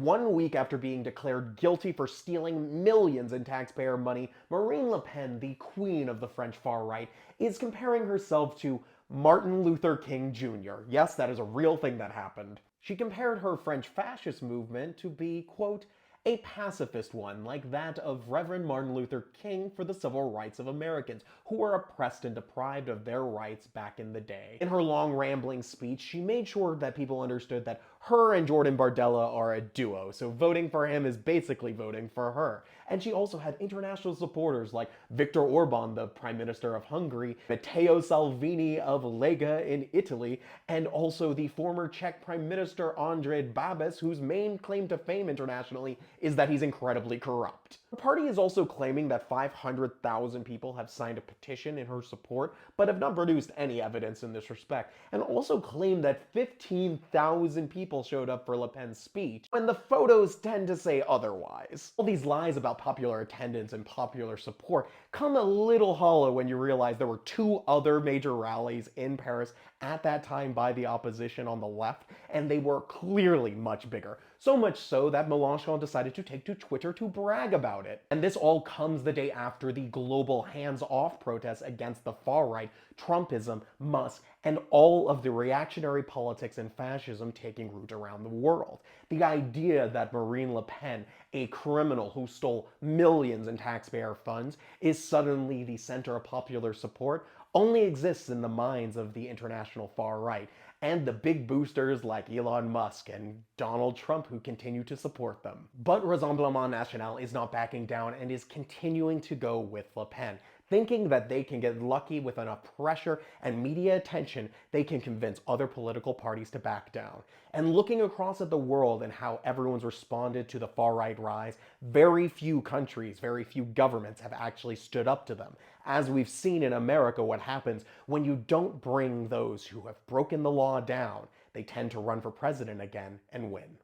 1 week after being declared guilty for stealing millions in taxpayer money, Marine Le Pen, the queen of the French far right, is comparing herself to Martin Luther King Jr. Yes, that is a real thing that happened. She compared her French fascist movement to be, quote, a pacifist one, like that of Reverend Martin Luther King for the civil rights of Americans who were oppressed and deprived of their rights back in the day. In her long rambling speech, she made sure that people understood that her and Jordan Bardella are a duo, so voting for him is basically voting for her. And she also had international supporters like Viktor Orban, the Prime Minister of Hungary, Matteo Salvini of Lega in Italy, and also the former Czech Prime Minister Andrej Babis, whose main claim to fame internationally is that he's incredibly corrupt. The party is also claiming that 500,000 people have signed a petition in her support, but have not produced any evidence in this respect, and also claim that 15,000 people showed up for Le Pen's speech, when the photos tend to say otherwise. All these lies about popular attendance and popular support come a little hollow when you realize there were two other major rallies in Paris at that time by the opposition on the left, and they were clearly much bigger. So much so that Mélenchon decided to take to Twitter to brag about it. And this all comes the day after the global hands-off protests against the far right, Trumpism, Musk, and all of the reactionary politics and fascism taking root around the world. The idea that Marine Le Pen, a criminal who stole millions in taxpayer funds, is suddenly the center of popular support only exists in the minds of the international far right, and the big boosters like Elon Musk and Donald Trump who continue to support them. But Rassemblement National is not backing down and is continuing to go with Le Pen, thinking that they can get lucky with enough pressure and media attention, they can convince other political parties to back down. And looking across at the world and how everyone's responded to the far-right rise, very few countries, very few governments have actually stood up to them. As we've seen in America what happens when you don't bring those who have broken the law down, they tend to run for president again and win.